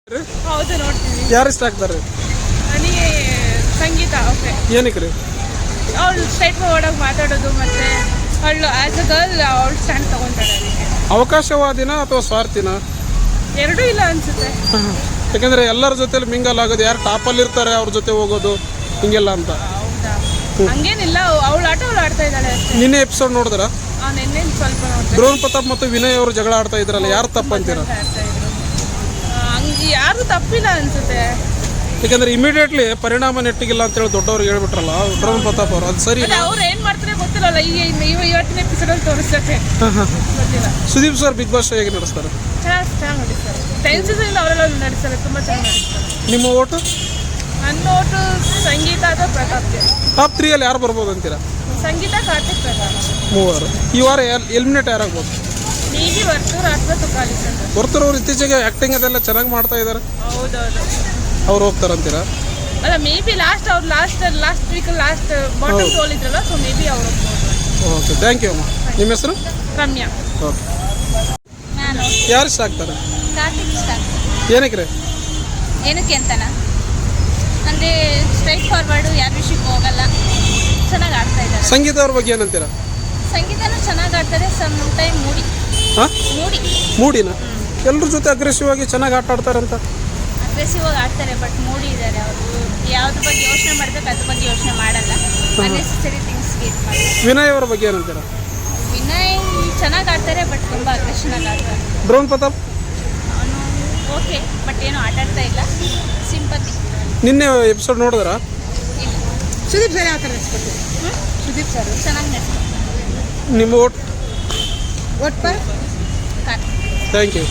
ಹೌದು ನೋಡ್ತೀನಿ. ಯಾರು ಇಷ್ಟ ಆಗ್ತಾರೆ? ನನಗೆ ಸಂಗೀತ. ಓಕೆ. ಏನಕ್ಕೆ ರೀ? ಅವಳು ಸ್ಟ್ರೈಟ್ ಫಾರ್ವರ್ಡಾಗಿ ಮಾತಾಡೋದು ಮತ್ತು ಅವಳು ಆ್ಯಸ್ ಅ ಗರ್ಲ್ ಅವಳು ಸ್ಟ್ಯಾಂಡ್ ತೊಗೊತಾಳೆ. ಅದಕ್ಕೆ ಅವಕಾಶವಾದಿನ ಅಥವಾ ಸ್ವಾರ್ಥಿನ? ಎರಡೂ ಇಲ್ಲ ಅನಿಸುತ್ತೆ. ಯಾಕಂದರೆ ಎಲ್ಲರ ಜೊತೆಲಿ ಮಿಂಗಲ್ ಆಗೋದು, ಯಾರು ಟಾಪಲ್ಲಿ ಇರ್ತಾರೆ ಅವ್ರ ಜೊತೆ ಹೋಗೋದು ಹಿಂಗೆಲ್ಲ ಅಂತ. ಹೌದಾ? ಹಂಗೇನಿಲ್ಲ, ಅವಳು ಆಟ ಅವಳು ಆಡ್ತಾ ಇದ್ದಾಳೆ ಅಷ್ಟೇ. ನಿನ್ನೆ ಎಪಿಸೋಡ್ ನೋಡಿದ್ರ? ನಿನ್ನೆ ಸ್ವಲ್ಪ ನೋಡ್ದೆ. ದ್ರೋಣ್ ಪ್ರತಾಪ್ ಮತ್ತು ವಿನಯ್ ಅವರು ಜಗಳ ಆಡ್ತಾ ಇದ್ರಲ್ಲ, ಯಾರು ತಪ್ಪು ಅಂತೀರ? ಹಂಗೆ ಯಾರು ತಪ್ಪಿಲ್ಲ ಅನ್ಸುತ್ತೆ. ಯಾಕಂದ್ರೆ ಇಮಿಡಿಯೇಟ್ಲಿ ಪರಿಣಾಮ ನೆಟ್ಟಿಗಿಲ್ಲ ಅಂತ ಹೇಳಿ ದೊಡ್ಡವ್ರಿಗೆ ಹೇಳ್ಬಿಟ್ರಲ್ಲ ದ್ರೋಣ್ ಪ್ರತಾಪ್ ಅವರು, ಅದು ಸರಿ? ಅವ್ರು ಏನ್ ಮಾಡ್ತಾರೆ ಗೊತ್ತಿಲ್ಲಲ್ಲ. ಇವತ್ತಿನ ಎಪಿಸೋಡಲ್ಲಿ ತೋರಿಸ್ತಕ್ಕೆ ಗೊತ್ತಿಲ್ಲ. ಸುದೀಪ್ ಸರ್ ಬಿಗ್ ಬಾಸ್ ಹೇಗೆ ನಡೆಸ್ತಾರೆ? ಚೆನ್ನಾಗಿ ನಡೆಸ್ತಾರೆ. ಟೆನ್ಸಸ್ ಇಲ್ಲ, ಅವರೆಲ್ಲ ನಡೆಸ್ತಾರೆ, ತುಂಬ ಚೆನ್ನಾಗಿ ನಡೆಸ್ತಾರೆ. ನಿಮ್ಮ ಓಟು? ನನ್ನ ಓಟು ಸಂಗೀತ ಅಥವಾ ಪ್ರತಾಪ್ಗೆ. ಟಾಪ್ 3 ಯಾರು ಬರ್ಬೋದು ಅಂತೀರಾ? ಸಂಗೀತ, ಕಾರ್ತಿಕ್, ಪ್ರತಾಪ್ ಮೂವರು. ಈ ವಾರ ಎಲಿಮಿನೇಟ್ ಯಾರಾಗ್ಬೋದು? ನೀಗಿ ವರ್ತೂರ್ ಅಥವಾ ತುಕಾಲಿ ಅಂತ. ವರ್ತೂರ್ ಅವರು ಇತ್ತೀಚೆಗೆ ಆ್ಯಕ್ಟಿಂಗ್ ಅದೆಲ್ಲ ಚೆನ್ನಾಗಿ ಮಾಡ್ತಾ ಇದ್ದಾರೆ. ಹೌದೌದು. ಅವ್ರು ಹೋಗ್ತಾರಂತೀರಾ? ಅಲ್ಲ, ಮೇ ಬಿ ಅವ್ರು ಲಾಸ್ಟ್ ವೀಕ್ ಬಾಟಮ್ ಸೋಲಿದ್ರಲ್ಲ, ಸೊ ಮೇ ಬಿ ಅವರು ಹೋಗ್ಬೋದು. ಓಕೆ, ಥ್ಯಾಂಕ್ ಯು ಅಮ್ಮ. ನಿಮ್ಮ ಹೆಸರು? ರಮ್ಯಾ. ಓಕೆ. ನಾನು ಯಾರು ಇಷ್ಟ ಆಗ್ತಾರೆ? ಕಾರ್ತಿಕ್ ಇಷ್ಟ. ಏನಕ್ಕೆ ರೀ? ಏನಕ್ಕೆ ಅಂತನ ಅಂದರೆ ಸ್ಟ್ರೈಟ್ ಫಾರ್ವರ್ಡು, ಯಾರ ವಿಷಯಕ್ಕೆ ಹೋಗಲ್ಲ, ಚೆನ್ನಾಗಿ ಆಡ್ತಾ ಇದ್ದಾರೆ. ಸಂಗೀತ ಅವ್ರ ಬಗ್ಗೆ ಏನಂತೀರಾ? ಸಂಗೀತನೂ ಚೆನ್ನಾಗಿ ಆಡ್ತಾರೆ, ಸಮ್ ಟೈಮ್ ಹಾಂ, ಮೂಡಿನ ಹ್ಞೂ, ಎಲ್ಲರ ಜೊತೆ ಅಗ್ರೆಸಿವ್ ಆಗಿ ಚೆನ್ನಾಗಿ ಆಟ ಆಡ್ತಾರಂತ. ಅಗ್ರೆಸಿವ್ ಆಗಿ ಆಡ್ತಾರೆ, ಬಟ್ ಮೂಡಿ ಇದ್ದಾರೆ ಅವರು. ಯಾವ್ದ್ರ ಬಗ್ಗೆ ಯೋಚನೆ ಮಾಡಬೇಕು ಅದ್ರ ಬಗ್ಗೆ ಯೋಚನೆ ಮಾಡಲ್ಲ, ಅನ್ನೆಸೆಸರಿ ಥಿಂಗ್ಸ್ಗೆ ಇದು ಮಾಡ್ತಾರೆ. ವಿನಯ್ ಅವರ ಬಗ್ಗೆ ಏನಂತೀರಾ? ವಿನಯ್ ಚೆನ್ನಾಗಿ ಆಡ್ತಾರೆ, ಬಟ್ ತುಂಬ ಅಗ್ರೆಷನ್ ಆಗಿ ಆಡ್ತಾರೆ. ದ್ರೋಣ್ ಪ್ರತಾಪ್ ಅವನು ಓಕೆ, ಬಟ್ ಏನೂ ಆಟಾಡ್ತಾ ಇಲ್ಲ, ಸಿಂಪತಿ. ನಿನ್ನೆ ಎಪಿಸೋಡ್ ನೋಡಿದ್ರಾ? ಇಲ್ಲ. ಸುದೀಪ್ ಸರ್ ಯಾವ ಥರ ನಡೆಸ್ಕೊಡ್ತೀವಿ? ಸುದೀಪ್ ಸರ್ ಚೆನ್ನಾಗಿ ನಡೆಸ್ತಾರೆ. ನಿಮ್ಮ ಓಟ್? ಒಟ್ಟು ಕಾರ್ತಿಕ್. Thank you.